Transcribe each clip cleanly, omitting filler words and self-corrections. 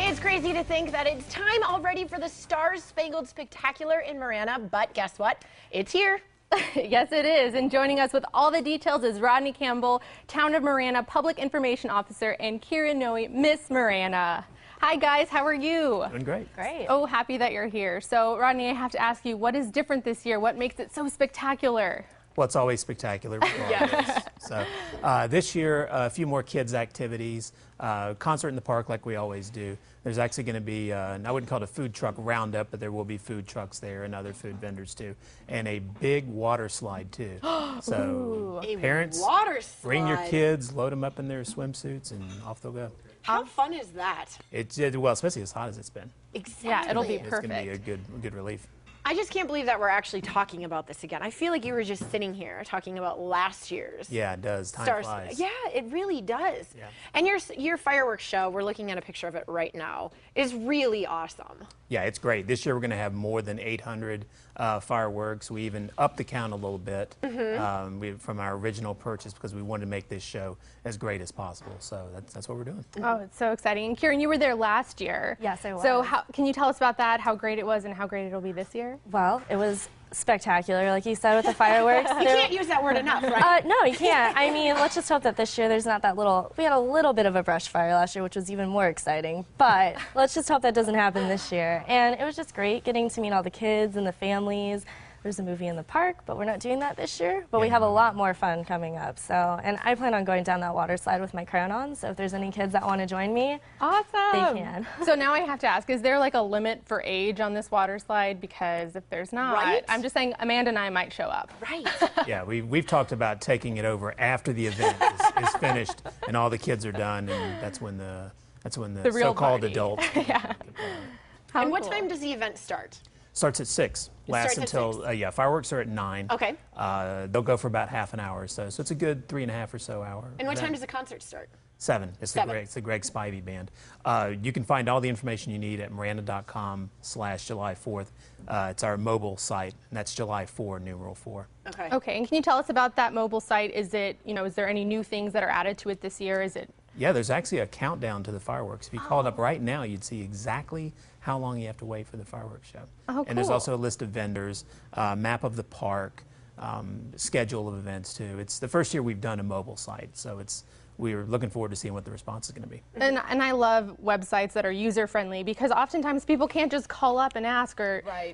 It's crazy to think that it's time already for the Star Spangled Spectacular in Marana, but guess what? It's here. Yes, it is. And joining us with all the details is Rodney Campbell, Town of Marana Public Information Officer, and Kira Noe, Miss Marana. Hi, guys. How are you? Doing great. Great. Oh, happy that you're here. So, Rodney, I have to ask you, what is different this year? What makes it so spectacular? Well, it's always spectacular regardless. So this year, a few more kids' activities, concert in the park like we always do. There's actually going to be, I wouldn't call it a food truck roundup, but there will be food trucks there and other food vendors too. And a big water slide too. So parents, bring your kids, load them up in their swimsuits and off they'll go. How fun is that? Well, especially as hot as it's been. Exactly. Yeah, it'll be perfect. It's going to be a good relief. I just can't believe that we're actually talking about this again. I feel like you were just sitting here talking about last year's. Yeah, it does. Time flies. Yeah, it really does. Yeah. And your fireworks show, we're looking at a picture of it right now, is really awesome. Yeah, it's great. This year we're going to have more than 800 fireworks. We even upped the count a little bit from our original purchase because we wanted to make this show as great as possible. So that's what we're doing. Oh, it's so exciting. And Kieran, you were there last year. Yes, I was. So can you tell us about that, how great it was and how great it'll be this year? Well, it was spectacular, like you said, with the fireworks. You can't use that word enough, right? No, you can't. I mean, let's just hope that this year there's not that little, we had a little bit of a brush fire last year, which was even more exciting, but let's just hope that doesn't happen this year. And it was just great getting to meet all the kids and the families. There's a movie in the park, but we're not doing that this year. But we have a lot more fun coming up. So, and I plan on going down that water slide with my crown on. So if there's any kids that want to join me, awesome, they can. So now I have to ask, is there like a limit for age on this water slide? Because if there's not, I'm just saying Amanda and I might show up. Right. Yeah, we've talked about taking it over after the event is finished and all the kids are done, and that's when the so-called adults. Yeah. And what time does the event start? Starts at 6. Lasts until yeah. Fireworks are at 9. Okay. They'll go for about half an hour or so. So it's a good 3.5 or so hour. And what time does the concert start? 7. It's the Greg Spivey Band. You can find all the information you need at marana.com/July 4th. It's our mobile site, and that's July 4, numeral 4. Okay. Okay. And can you tell us about that mobile site? Is it, is there any new things that are added to it this year? Is it? Yeah, there's actually a countdown to the fireworks. If you called up right now, you'd see exactly how long you have to wait for the fireworks show. Oh, cool. And there's also a list of vendors, map of the park, schedule of events too. It's the first year we've done a mobile site, so we're looking forward to seeing what the response is going to be. And I love websites that are user-friendly because oftentimes people can't just call up and ask.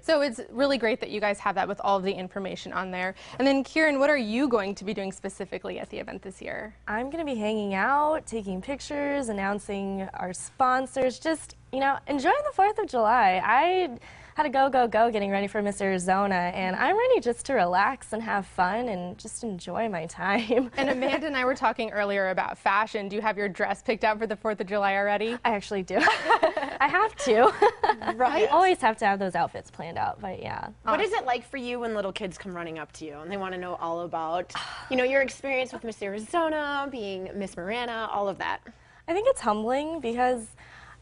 So it's really great that you guys have that with all of the information on there. And then, Kieran, what are you going to be doing specifically at the event this year? I'm going to be hanging out, taking pictures, announcing our sponsors, just, enjoying the 4th of July. I had a go getting ready for Miss Arizona, and I'm ready just to relax and have fun and just enjoy my time. And Amanda and I were talking earlier about fashion. Do you have your dress picked out for the 4th of July already? I actually do. I have to. Right. I always have to have those outfits planned out, but yeah. What is it like for you when little kids come running up to you and they want to know all about, your experience with Miss Arizona, being Miss Marana, all of that? I think it's humbling because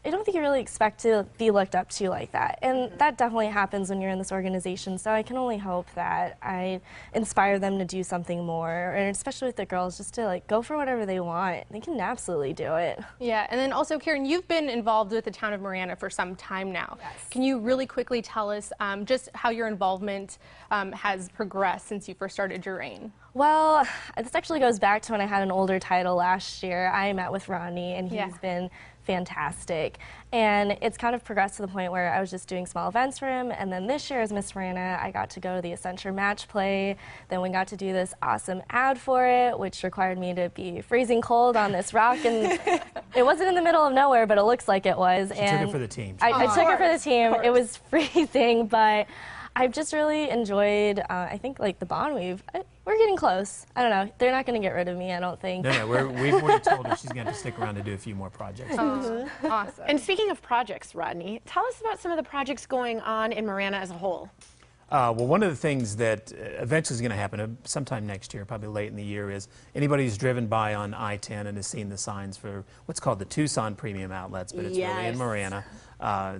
I don't think you really expect to be looked up to like that. And that definitely happens when you're in this organization. So I can only hope that I inspire them to do something more, and especially with the girls, just to go for whatever they want. They can absolutely do it. Yeah, and then also, Karen, you've been involved with the Town of Marana for some time now. Yes. Can you really quickly tell us just how your involvement has progressed since you first started your reign? Well, this actually goes back to when I had an older title last year. I met with Rodney, and he's been fantastic. And it's kind of progressed to the point where I was just doing small events for him, and then this year as Miss Marana, I got to go to the Accenture match play. Then we got to do this awesome ad for it, which required me to be freezing cold on this rock, and it wasn't in the middle of nowhere, but it looks like it was. She took it for the team. I took it for the team. It was freezing, but I've just really enjoyed, I think, the bond we're getting close. I don't know. They're not going to get rid of me, I don't think. No, we've already told her she's going to stick around to do a few more projects. Awesome. And speaking of projects, Rodney, tell us about some of the projects going on in Marana as a whole. Well, one of the things that eventually is going to happen sometime next year, probably late in the year, is anybody who's driven by on I-10 and has seen the signs for what's called the Tucson Premium Outlets, but it's really in Marana.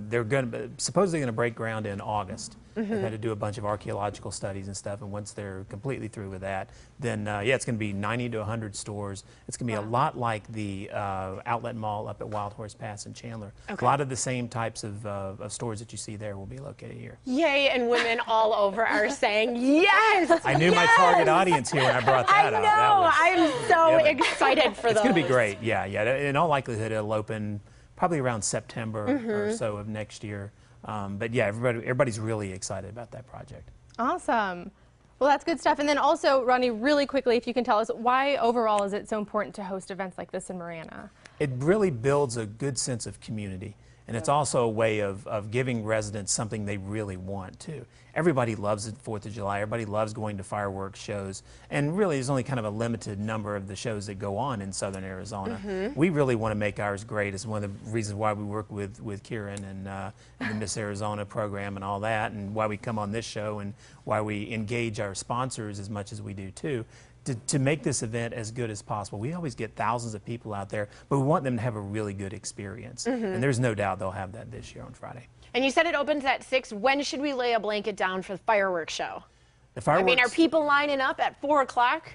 They're supposedly going to break ground in August. They've had to do a bunch of archaeological studies and stuff, and once they're completely through with that, then yeah, it's going to be 90 to 100 stores. It's going to be a lot like the outlet mall up at Wild Horse Pass in Chandler. A lot of the same types of stores that you see there will be located here. Yay, and women all over are saying yes! I knew my target audience here when I brought that up. I know, I'm so excited for those. It's going to be great, yeah. In all likelihood, it'll open probably around September or so of next year. But yeah, everybody's really excited about that project. Awesome. Well, that's good stuff. And then also, Ronnie, really quickly, if you can tell us, why overall is it so important to host events like this in Marana? It really builds a good sense of community. And it's also a way of giving residents something they really want, too. Everybody loves the 4th of July. Everybody loves going to fireworks shows. And really, there's only kind of a limited number of the shows that go on in southern Arizona. We really want to make ours great. It's one of the reasons why we work with Kieran and the Miss Arizona program and all that, and why we come on this show and why we engage our sponsors as much as we do, too. To make this event as good as possible. We always get thousands of people out there, but we want them to have a really good experience. And there's no doubt they'll have that this year on Friday. And you said it opens at 6. When should we lay a blanket down for the fireworks show? The fireworks, I mean, are people lining up at 4 o'clock?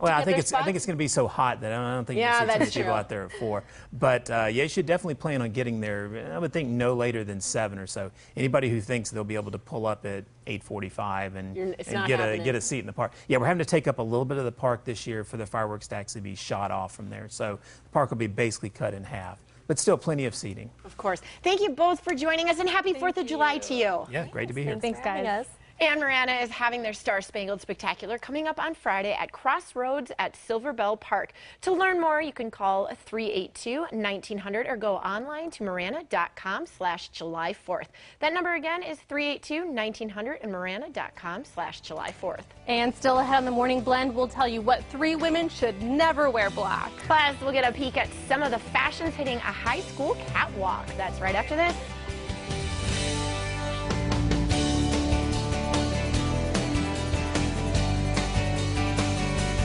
Well, I think it's going to be so hot that I don't think you'll see too many people out there at 4. But yeah, you should definitely plan on getting there. I would think no later than 7 or so. Anybody who thinks they'll be able to pull up at 8:45 and get a seat in the park. Yeah, we're having to take up a little bit of the park this year for the fireworks to actually be shot off from there. So the park will be basically cut in half. But still plenty of seating. Of course. Thank you both for joining us, and happy 4th of July to you. Yeah, great to be here. Thanks, guys. And Marana is having their Star Spangled Spectacular coming up on Friday at Crossroads at Silverbell Park. To learn more, you can call 382-1900 or go online to marana.com/July 4th. That number again is 382-1900 and marana.com/July 4th. And still ahead on the Morning Blend, we'll tell you what 3 women should never wear black. Plus, we'll get a peek at some of the fashions hitting a high school catwalk. That's right after this.